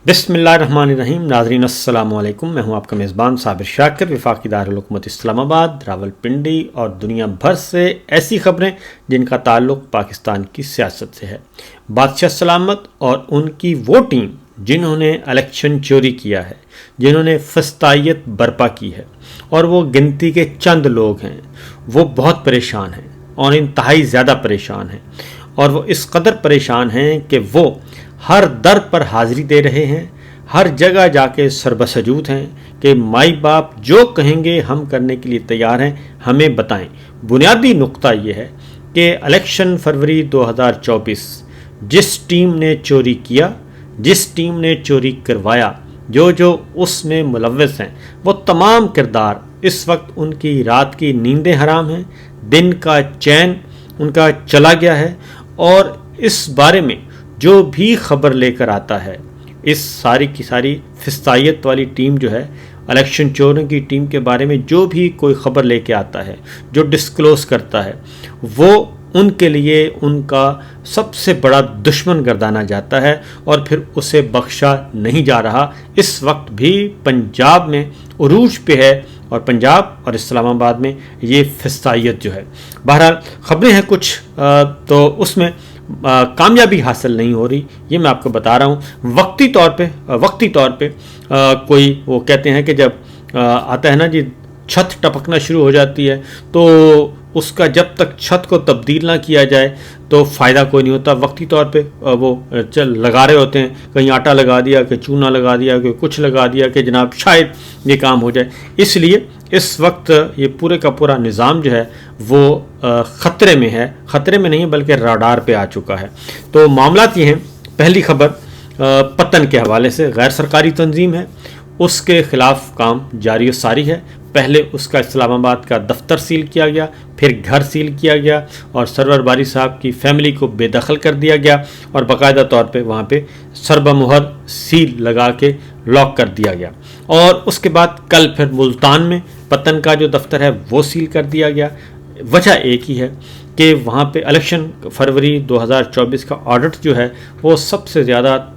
बिस्मिल्लाहिर्रहमानिर्रहीम। नाज़रीन अस्सलाम वालेकुम। मैं हूं आपका मेज़बान साबिर शाकिर, वफाकी दारुल-हुकूमत इस्लामाबाद, रावलपिंडी और दुनिया भर से ऐसी ख़बरें जिनका ताल्लुक़ पाकिस्तान की सियासत से है। बादशाह सलामत और उनकी वो टीम जिन्होंने इलेक्शन चोरी किया है, जिन्होंने फस्तायत बर्पा की है, और वो गिनती के चंद लोग हैं, वो बहुत परेशान हैं और इंतहाई ज़्यादा परेशान हैं। और वो इस कदर परेशान हैं कि वो हर दर पर हाज़िरी दे रहे हैं, हर जगह जाके सरबसजूद हैं कि माई बाप जो कहेंगे हम करने के लिए तैयार हैं, हमें बताएं। बुनियादी नुक्ता ये है कि इलेक्शन फरवरी 2024 जिस टीम ने चोरी किया, जिस टीम ने चोरी करवाया, जो उसमें मुलव्वस हैं, वो तमाम किरदार इस वक्त उनकी रात की नींदें हराम हैं, दिन का चैन उनका चला गया है। और इस बारे में जो भी खबर लेकर आता है, इस सारी की सारी फिस्तायत वाली टीम जो है, इलेक्शन चोरों की टीम के बारे में जो भी कोई ख़बर लेके आता है, जो डिस्क्लोज करता है, वो उनके लिए उनका सबसे बड़ा दुश्मन गर्दाना जाता है और फिर उसे बख्शा नहीं जा रहा। इस वक्त भी पंजाब में उरूज पे है और पंजाब और इस्लामाबाद में ये फिस्तायत जो है। बहरहाल ख़बरें हैं कुछ, तो उसमें कामयाबी हासिल नहीं हो रही, ये मैं आपको बता रहा हूँ। वक्ती तौर पे कोई वो कहते हैं कि जब आता है ना जी, छत टपकना शुरू हो जाती है, तो उसका जब तक छत को तब्दील ना किया जाए तो फ़ायदा कोई नहीं होता। वक्ती तौर पे वो लगा रहे होते हैं, कहीं आटा लगा दिया, कि चूना लगा दिया, कि कुछ लगा दिया कि जनाब शायद ये काम हो जाए। इसलिए इस वक्त ये पूरे का पूरा निज़ाम जो है वो ख़तरे में है। ख़तरे में नहीं बल्कि राडार पे आ चुका है। तो मामलात ये हैं। पहली खबर पतन के हवाले से, गैर सरकारी तंजीम है, उसके ख़िलाफ़ काम जारी सारी है। पहले उसका इस्लामाबाद का दफ्तर सील किया गया, फिर घर सील किया गया और सरवर बारी साहब की फैमिली को बेदखल कर दिया गया और बाकायदा तौर पे वहाँ पे सरबमुहर सील लगा के लॉक कर दिया गया। और उसके बाद कल फिर मुल्तान में पतन का जो दफ्तर है वो सील कर दिया गया। वजह एक ही है कि वहाँ पे इलेक्शन फरवरी 2024 का ऑडिट जो है वो सबसे ज़्यादा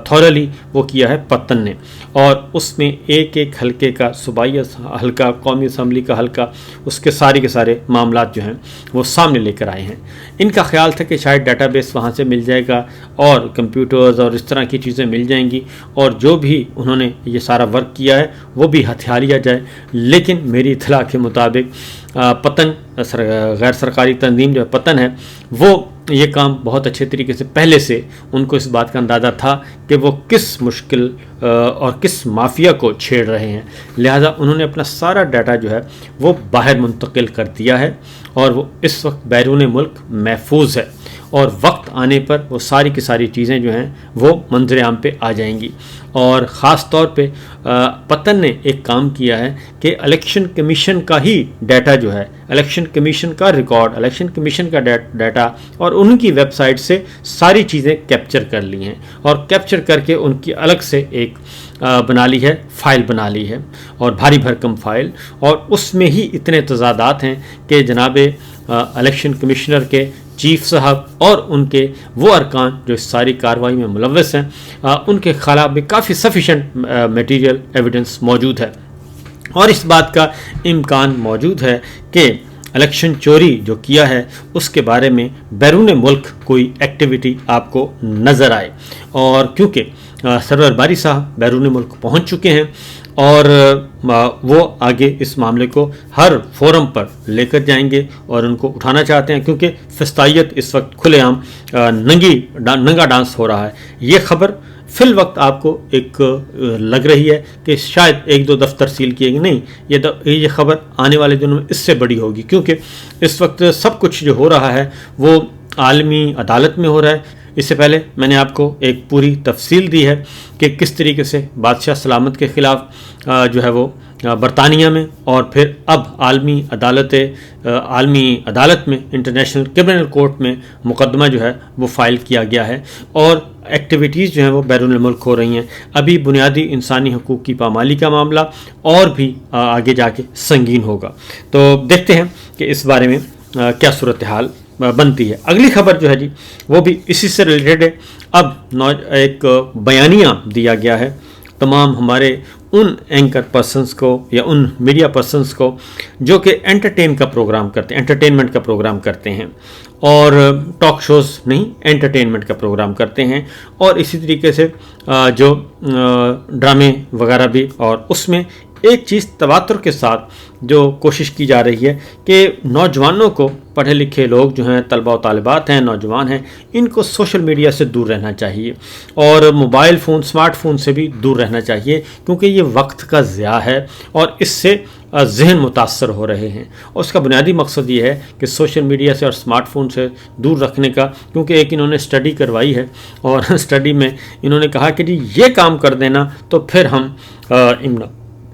थॉरली वो किया है पतन ने, और उसमें एक एक हलके का, सूबाई हलका, कौमी असम्बली का हलका, उसके सारे के सारे मामलात जो हैं वो सामने लेकर आए हैं। इनका ख्याल था कि शायद डाटाबेस वहाँ से मिल जाएगा और कंप्यूटर्स और इस तरह की चीज़ें मिल जाएंगी और जो भी उन्होंने ये सारा वर्क किया है वो भी हथिया लिया जाए। लेकिन मेरी इत्तला के मुताबिक पतन गैर सरकारी तंजीम जो पतन है, वो ये काम बहुत अच्छे तरीके से पहले से उनको इस बात का अंदाज़ा था कि वो किस मुश्किल और किस माफिया को छेड़ रहे हैं। लिहाजा उन्होंने अपना सारा डाटा जो है वो बाहर मुंतकिल कर दिया है और वो इस वक्त बैरून मुल्क महफूज है और वक्त आने पर वो सारी की सारी चीज़ें जो हैं वो मंजर आम पे आ जाएंगी। और ख़ास तौर पे पतन ने एक काम किया है कि इलेक्शन कमीशन का ही डाटा जो है, इलेक्शन कमीशन का रिकॉर्ड, इलेक्शन कमीशन का डाटा और उनकी वेबसाइट से सारी चीज़ें कैप्चर कर ली हैं और कैप्चर करके उनकी अलग से एक बना ली है, फ़ाइल बना ली है और भारी भरकम फ़ाइल। और उसमें ही इतने तजादात हैं कि जनाब इलेक्शन कमिश्नर के चीफ साहब और उनके वो अरकान जो इस सारी कार्रवाई में मुलव्वस हैं, उनके खिलाफ भी काफ़ी सफिशेंट मटेरियल एविडेंस मौजूद है। और इस बात का इम्कान मौजूद है कि इलेक्शन चोरी जो किया है उसके बारे में बैरून मुल्क कोई एक्टिविटी आपको नज़र आए। और क्योंकि सरवर बारी साहब बैरून मुल्क पहुंच चुके हैं और वो आगे इस मामले को हर फोरम पर लेकर जाएंगे और उनको उठाना चाहते हैं, क्योंकि फिस्तायत इस वक्त खुलेआम नंगा डांस हो रहा है। ये खबर फिल वक्त आपको एक लग रही है कि शायद एक दो दफ्तर सील किए, नहीं, ये खबर आने वाले दिनों में इससे बड़ी होगी, क्योंकि इस वक्त सब कुछ जो हो रहा है वो आलमी अदालत में हो रहा है। इससे पहले मैंने आपको एक पूरी तफसील दी है कि किस तरीके से बादशाह सलामत के ख़िलाफ़ जो है वो बरतानिया में और फिर अब आलमी अदालत में, इंटरनेशनल क्रिमिनल कोर्ट में मुकदमा जो है वो फ़ाइल किया गया है और एक्टिविटीज़ जो हैं वो बैरून मुल्क हो रही हैं। अभी बुनियादी इंसानी हकूक़ की पामाली का मामला और भी आगे जाके संगीन होगा। तो देखते हैं कि इस बारे में क्या सूरत हाल बनती है। अगली खबर जो है जी वो भी इसी से रिलेटेड है। अब एक बयानिया दिया गया है तमाम हमारे उन एंकर पर्सन्स को या उन मीडिया पर्सन्स को जो कि एंटरटेनमेंट का प्रोग्राम करते हैं और टॉक शोज़ नहीं, एंटरटेनमेंट का प्रोग्राम करते हैं, और इसी तरीके से जो ड्रामे वगैरह भी, और उसमें एक चीज़ तवातुर के साथ जो कोशिश की जा रही है कि नौजवानों को, पढ़े लिखे लोग जो हैं, तलबा और तालिबात हैं, नौजवान हैं, इनको सोशल मीडिया से दूर रहना चाहिए और मोबाइल फ़ोन, स्मार्टफोन से भी दूर रहना चाहिए, क्योंकि ये वक्त का ज़िया है और इससे जहन मुतासर हो रहे हैं। और उसका बुनियादी मकसद ये है कि सोशल मीडिया से और स्मार्टफोन से दूर रखने का, क्योंकि एक इन्होंने स्टडी करवाई है और स्टडी में इन्होंने कहा कि जी ये काम कर देना तो फिर हम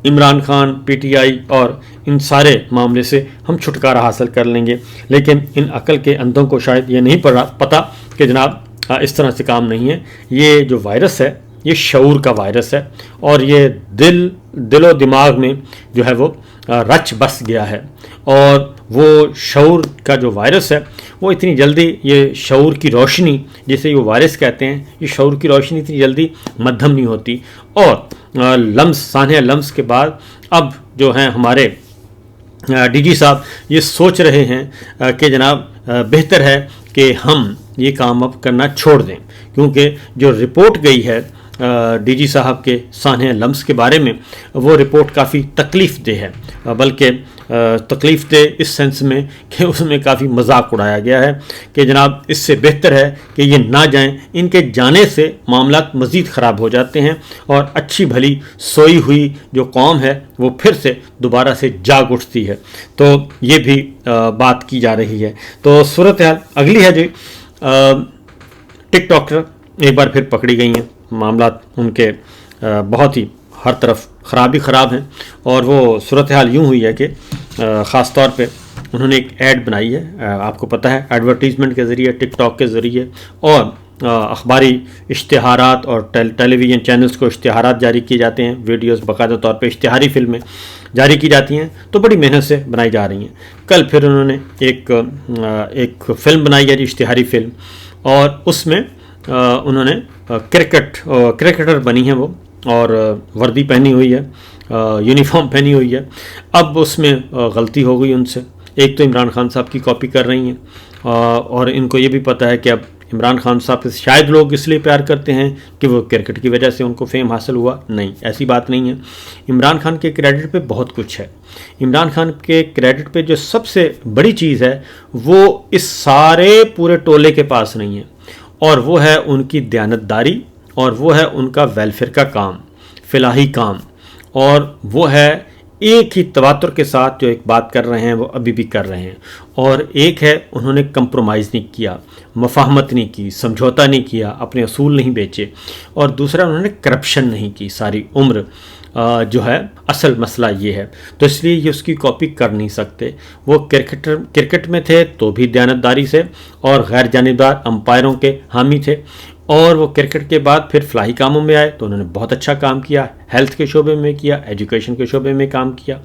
इमरान खान, पीटीआई और इन सारे मामले से हम छुटकारा हासिल कर लेंगे। लेकिन इन अकल के अंधों को शायद ये नहीं पता कि जनाब इस तरह से काम नहीं है। ये जो वायरस है ये शऊर का वायरस है और ये दिलो दिमाग में जो है वो रच बस गया है, और वो शऊर का जो वायरस है वो इतनी जल्दी, ये शऊर की रोशनी जिसे वो वायरस कहते हैं, ये शऊर की रोशनी इतनी जल्दी मध्यम नहीं होती। और सानिया लम्स के बाद अब जो हैं हमारे डीजी साहब ये सोच रहे हैं कि जनाब बेहतर है कि हम ये काम अब करना छोड़ दें, क्योंकि जो रिपोर्ट गई है डीजी साहब के सानिया लम्स के बारे में, वो रिपोर्ट काफ़ी तकलीफ़ दे है, बल्कि तकलीफ़ दे इस सेंस में कि उसमें काफ़ी मजाक उड़ाया गया है कि जनाब इससे बेहतर है कि ये ना जाएं, इनके जाने से मामलात मज़ीद ख़राब हो जाते हैं और अच्छी भली सोई हुई जो कौम है वो फिर से दोबारा से जाग उठती है। तो ये भी बात की जा रही है। तो सूरत हाल अगली है जी, टिकटॉकर एक बार फिर पकड़ी गई हैं। मामलात उनके बहुत ही हर तरफ ख़राब हैं, और वो सूरत हाल यूँ हुई है कि ख़ास तौर पे उन्होंने एक ऐड बनाई है, आपको पता है एडवर्टीज़मेंट के ज़रिए, टिकटॉक के ज़रिए, और अखबारी इश्तिहारात और टेलीविज़न चैनल्स को इश्तिहारात जारी किए जाते हैं, वीडियोस बाकायदा तौर पे इश्तिहारी फिल्में जारी की जाती हैं, तो बड़ी मेहनत से बनाई जा रही हैं। कल फिर उन्होंने एक फ़िल्म बनाई है, इश्तिहारी फिल्म, और उसमें उन्होंने क्रिकेटर बनी है वो, और वर्दी पहनी हुई है, यूनिफॉर्म पहनी हुई है। अब उसमें गलती हो गई उनसे, एक तो इमरान खान साहब की कॉपी कर रही हैं, और इनको ये भी पता है कि अब इमरान खान साहब से शायद लोग इसलिए प्यार करते हैं कि वो क्रिकेट की वजह से उनको फेम हासिल हुआ। नहीं, ऐसी बात नहीं है। इमरान खान के क्रेडिट पे बहुत कुछ है। इमरान खान के क्रेडिट पे जो सबसे बड़ी चीज़ है वो इस सारे पूरे टोले के पास नहीं है, और वो है उनकी दयानतदारी, और वो है उनका वेलफेयर का काम, फलाही काम, और वो है एक ही तवातुर के साथ जो एक बात कर रहे हैं वो अभी भी कर रहे हैं। और एक है उन्होंने कंप्रोमाइज़ नहीं किया, मफाहमत नहीं की, समझौता नहीं किया, अपने असूल नहीं बेचे, और दूसरा उन्होंने करप्शन नहीं की सारी उम्र, जो है असल मसला ये है। तो इसलिए ये उसकी कॉपी कर नहीं सकते। वो क्रिकेट में थे तो भी दयानतदारी से और गैर जानिबदार अंपायरों के हामी थे, और वो क्रिकेट के बाद फिर फलाही कामों में आए तो उन्होंने बहुत अच्छा काम किया, हेल्थ के शोबे में किया, एजुकेशन के शोबे में काम किया।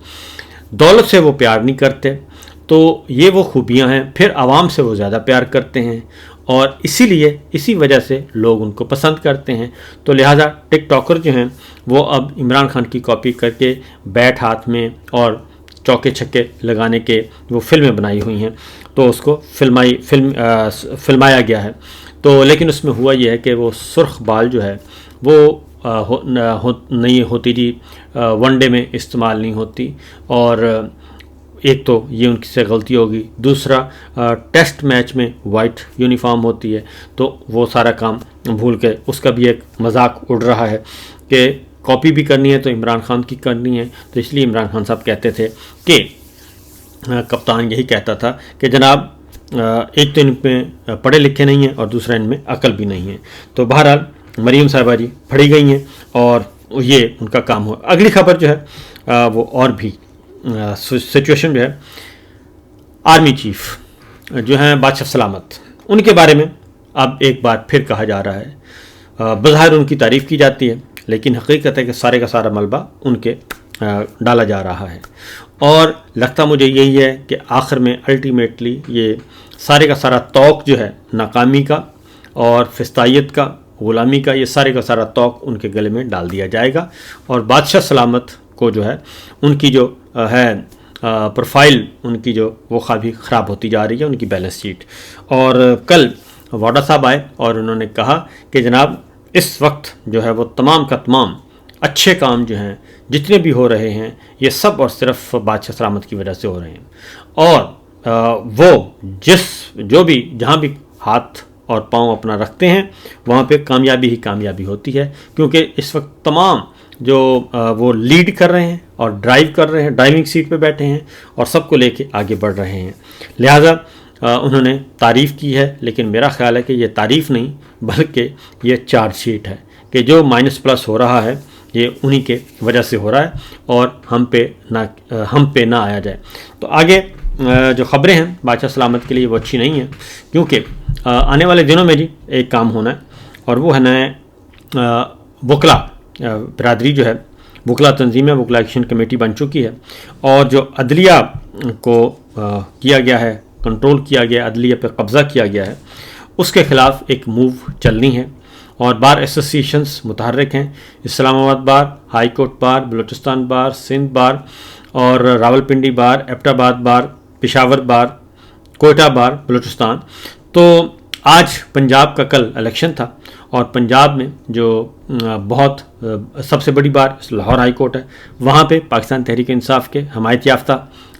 दौलत से वो प्यार नहीं करते, तो ये वो खूबियाँ हैं। फिर आवाम से वो ज़्यादा प्यार करते हैं, और इसीलिए इसी वजह से लोग उनको पसंद करते हैं। तो लिहाजा टिकटॉकर जो हैं वो अब इमरान खान की कॉपी करके बैट हाथ में और चौके छक्के लगाने के वो फिल्में बनाई हुई हैं, तो उसको फिल्माया गया है। तो लेकिन उसमें हुआ यह है कि वो सुर्ख बाल जो है वो नहीं होती जी, वनडे में इस्तेमाल नहीं होती, और एक तो ये उनसे गलती होगी, दूसरा टेस्ट मैच में वाइट यूनिफॉर्म होती है, तो वो सारा काम भूल के उसका भी एक मजाक उड़ रहा है कि कॉपी भी करनी है तो इमरान खान की करनी है। तो इसलिए इमरान खान साहब कहते थे कि कप्तान यही कहता था कि जनाब एक तो इनमें पढ़े लिखे नहीं हैं और दूसरा इनमें अकल भी नहीं है। तो बहरहाल मरीम साहिबा जी फड़ी गई हैं और ये उनका काम हुआ। अगली खबर जो है वो और भी सिचुएशन जो है, आर्मी चीफ जो हैं बादशाह सलामत, उनके बारे में अब एक बार फिर कहा जा रहा है। बज़ाहिर उनकी तारीफ़ की जाती है, लेकिन हकीकत है कि सारे का सारा मलबा उनके डाला जा रहा है। اور لگتا مجھے یہی ہے کہ آخر میں الٹیمیٹلی یہ سارے کا سارا توق جو ہے ناکامی کا اور فسطائیت کا، غلامی کا، یہ سارے کا سارا توق ان کے گلے میں ڈال دیا جائے گا، اور بادشاہ سلامت کو جو ہے ان کی جو ہے پروفائل ان کی جو وہ بھی خراب ہوتی جا رہی ہے، ان کی بیلنس شیٹ۔ اور کل واڈا صاحب آئے اور انہوں نے کہا کہ جناب اس وقت جو ہے وہ تمام کا تمام اچھے کام جو ہیں جتنے بھی ہو رہے ہیں یہ سب اور صرف بادشاہ سلامت کی وجہ سے ہو رہے ہیں، اور وہ جو بھی جہاں بھی ہاتھ اور پاؤں اپنا رکھتے ہیں وہاں پہ کامیابی ہی کامیابی ہوتی ہے، کیونکہ اس وقت تمام جو وہ لیڈ کر رہے ہیں اور ڈرائیو کر رہے ہیں، ڈرائیونگ سیٹ پہ بیٹھے ہیں اور سب کو لے کے آگے بڑھ رہے ہیں۔ لہٰذا انہوں نے تعریف کی ہے، لیکن میرا خیال ہے کہ یہ تعریف نہیں بلکہ یہ چارج شیٹ ہے کہ جو مائنس پلس ہو رہا ہے یہ انہی کے وجہ سے ہو رہا ہے، اور ہم پہ نہ آیا جائے۔ تو آگے جو خبریں ہیں بادشاہ سلامت کے لیے وہ اچھی نہیں ہیں، کیونکہ آنے والے دنوں میں جی ایک کام ہونا ہے، اور وہ ہے نئے وکلا برادری جو ہے، وکلا تنظیم ہے، وکلا ایکشن کمیٹی بن چکی ہے، اور جو عدلیہ کو کیا گیا ہے، کنٹرول کیا گیا، عدلیہ پہ قبضہ کیا گیا ہے، اس کے خلاف ایک موو چلنی ہے، اور بار ایسوسی ایشنز متحرک ہیں، اسلام آباد بار، ہائی کورٹ بار، بلوچستان بار، سندھ بار، اور راول پنڈی بار، ایبٹ آباد بار، پشاور بار، کوئٹہ بار بلوچستان۔ تو آج پنجاب کا کل الیکشن تھا، اور پنجاب میں جو بہت سب سے بڑی بار لاہور ہائی کورٹ ہے، وہاں پہ پاکستان تحریک انصاف کے حمایت یافتہ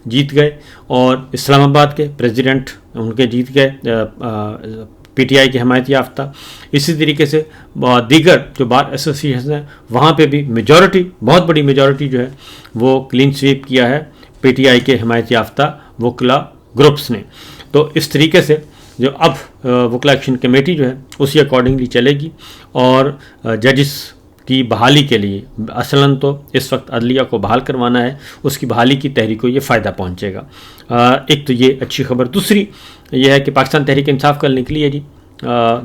جیت گئے، اور اسلام آباد کے پریزیڈنٹ ان کے جیت گئے پی ٹی آئی کے حمایت یافتہ۔ اسی طریقے سے دیگر جو بار ایسوسی ایشن ہیں وہاں پہ بھی میجورٹی، بہت بڑی میجورٹی جو ہے وہ کلین سویپ کیا ہے پی ٹی آئی کے حمایت یافتہ وکلا گروپس نے۔ تو اس طریقے سے جو اب وکلا ایکشن کمیٹی جو ہے اسی اکارڈنگلی چلے گی، اور ججز کی بحالی کے لیے اصلاً تو اس وقت عدلیہ کو بحال کروانا ہے، اس کی بحالی کی تحریک کو یہ فائدہ پہنچے گا۔ ایک تو یہ اچھی خبر۔ دوسری یہ ہے کہ پاکستان تحریک انصاف کل نکلی ہے جی،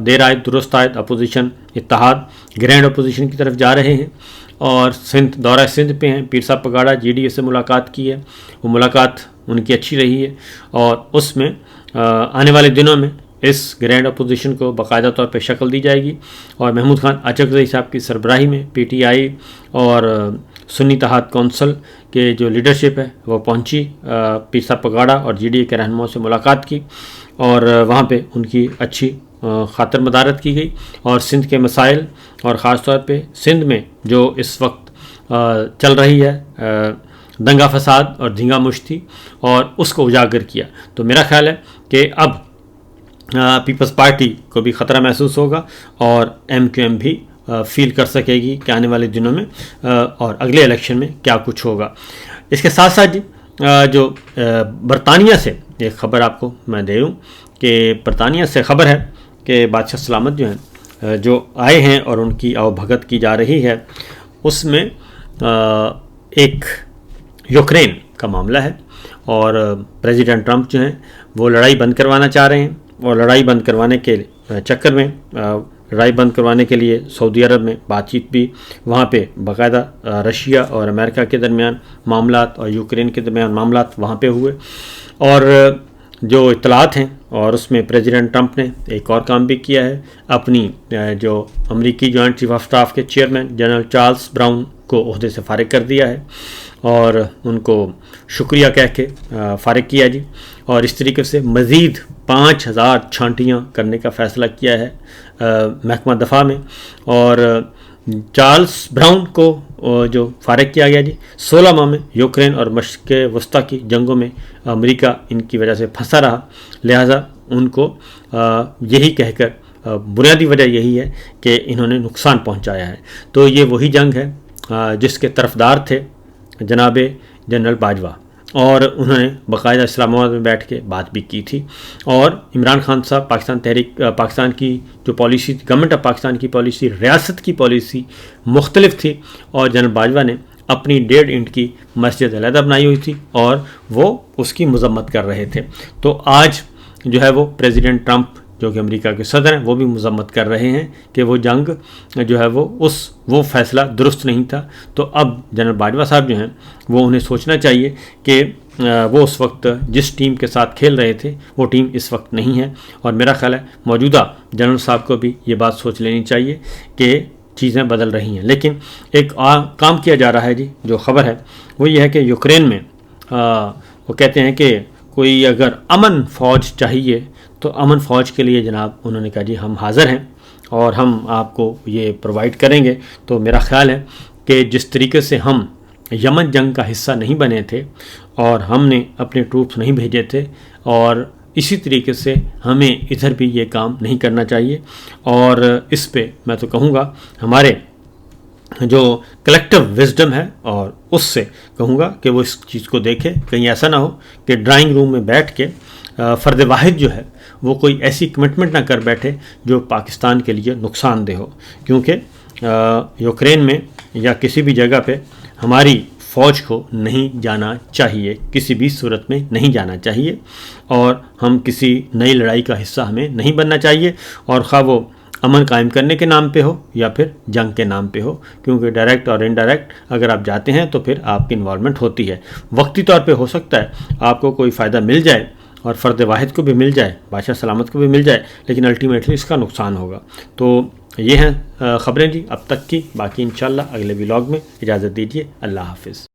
دیر آئے درست آئے، اپوزیشن اتحاد گرینڈ اپوزیشن کی طرف جا رہے ہیں، اور سندھ دورہ سندھ پہ ہیں، پیر صاحب پگاڑا جی ڈی اے سے ملاقات کی ہے، وہ ملاقات ان کی اچھی رہی ہے، اور اس میں آنے والے دنوں میں اس گرینڈ اپوزیشن کو باقاعدہ طور پہ شکل دی جائے گی، اور محمود خان اچکزئی صاحب کی سربراہی میں پی ٹی آئی اور سنی اتحاد کونسل کے جو لیڈرشپ ہے وہ پہنچی، پیر صاحب پگاڑا اور جی ڈی اے کے رہنماؤں سے ملاقات کی، اور وہاں پہ ان کی اچھی خاطر مدارت کی گئی، اور سندھ کے مسائل اور خاص طور پہ سندھ میں جو اس وقت چل رہی ہے دنگا فساد اور دھینگا مشتی، اور اس کو اجاگر کیا۔ تو میرا خیال ہے کہ اب پیپلز پارٹی کو بھی خطرہ محسوس ہوگا، اور ایم کیو ایم بھی فیل کر سکے گی کہ آنے والے دنوں میں اور اگلے الیکشن میں کیا کچھ ہوگا۔ اس کے ساتھ ساتھ جی جو برطانیہ سے ایک خبر آپ کو میں دے دوں کہ برطانیہ سے خبر ہے کہ بادشاہ سلامت جو ہیں جو آئے ہیں اور ان کی آؤ بھگت کی جا رہی ہے، اس میں ایک یوکرین کا معاملہ ہے، اور پریزیڈنٹ ٹرمپ جو ہیں وہ لڑائی بند کروانا چاہ رہے ہیں، اور لڑائی بند کروانے کے چکر میں لڑائی بند کروانے کے لیے سعودی عرب میں بات چیت بھی وہاں پہ باقاعدہ رشیا اور امریکہ کے درمیان معاملات اور یوکرین کے درمیان معاملات وہاں پہ ہوئے، اور جو اطلاعات ہیں، اور اس میں پریزیڈنٹ ٹرمپ نے ایک اور کام بھی کیا ہے، اپنی جو امریکی جوائنٹ چیف آف اسٹاف کے چیئرمین جنرل چارلس براؤن کو عہدے سے فارغ کر دیا ہے، اور ان کو شکریہ کہہ کے فارغ کیا جی، اور اس طریقے سے مزید 5000 چھانٹیاں کرنے کا فیصلہ کیا ہے محکمہ دفاع میں، اور چارلس براؤن کو جو فارغ کیا گیا جی 16 ماہ میں یوکرین اور مشرق وسطیٰ کی جنگوں میں امریکہ ان کی وجہ سے پھنسا رہا، لہٰذا ان کو یہی کہہ کر بنیادی وجہ یہی ہے کہ انہوں نے نقصان پہنچایا ہے۔ تو یہ وہی جنگ ہے جس کے طرفدار تھے جناب جنرل باجوہ، اور انہوں نے باقاعدہ اسلام آباد میں بیٹھ کے بات بھی کی تھی، اور عمران خان صاحب پاکستان کی جو پالیسی تھی، گورنمنٹ آف پاکستان کی پالیسی، ریاست کی پالیسی مختلف تھی، اور جنرل باجوہ نے اپنی 1.5 اینٹ کی مسجد علیحدہ بنائی ہوئی تھی اور وہ اس کی مذمت کر رہے تھے۔ تو آج جو ہے وہ پریزیڈنٹ ٹرمپ جو کہ امریکہ کے صدر ہیں وہ بھی مذمت کر رہے ہیں کہ وہ جنگ جو ہے وہ فیصلہ درست نہیں تھا. تو اب جنرل باجوہ صاحب جو ہیں وہ انہیں سوچنا چاہیے کہ وہ اس وقت جس ٹیم کے ساتھ کھیل رہے تھے وہ ٹیم اس وقت نہیں ہے. اور میرا خیال ہے موجودہ جنرل صاحب کو بھی یہ بات سوچ لینی چاہیے کہ چیزیں بدل رہی ہیں. لیکن ایک کام کیا جا رہا ہے جی، جو خبر ہے وہ یہ ہے کہ یوکرین میں وہ کہتے ہیں کہ کوئی اگر امن فوج چاہیے تو امن فوج کے لیے جناب انہوں نے کہا جی ہم حاضر ہیں اور ہم آپ کو یہ پرووائڈ کریں گے. تو میرا خیال ہے کہ جس طریقے سے ہم یمن جنگ کا حصہ نہیں بنے تھے اور ہم نے اپنے ٹروپس نہیں بھیجے تھے، اور اسی طریقے سے ہمیں ادھر بھی یہ کام نہیں کرنا چاہیے. اور اس پہ میں تو کہوں گا ہمارے جو کلیکٹیو وزڈم ہے اور اس سے کہوں گا کہ وہ اس چیز کو دیکھے، کہیں ایسا نہ ہو کہ ڈرائنگ روم میں بیٹھ کے فرد واحد جو ہے وہ کوئی ایسی کمٹمنٹ نہ کر بیٹھے جو پاکستان کے لیے نقصان دہ ہو. کیونکہ یوکرین میں یا کسی بھی جگہ پہ ہماری فوج کو نہیں جانا چاہیے، کسی بھی صورت میں نہیں جانا چاہیے، اور ہم کسی نئی لڑائی کا حصہ ہمیں نہیں بننا چاہیے، اور خواہ وہ امن قائم کرنے کے نام پہ ہو یا پھر جنگ کے نام پہ ہو. کیونکہ ڈائریکٹ اور انڈائریکٹ اگر آپ جاتے ہیں تو پھر آپ کی انوالومنٹ ہوتی ہے. وقتی طور پہ ہو سکتا ہے آپ کو کوئی فائدہ مل جائے اور فرد واحد کو بھی مل جائے، بادشاہ سلامت کو بھی مل جائے، لیکن الٹیمیٹلی اس کا نقصان ہوگا. تو یہ ہیں خبریں جی اب تک کی. باقی انشاءاللہ اگلے ولاگ میں. اجازت دیجیے، اللہ حافظ.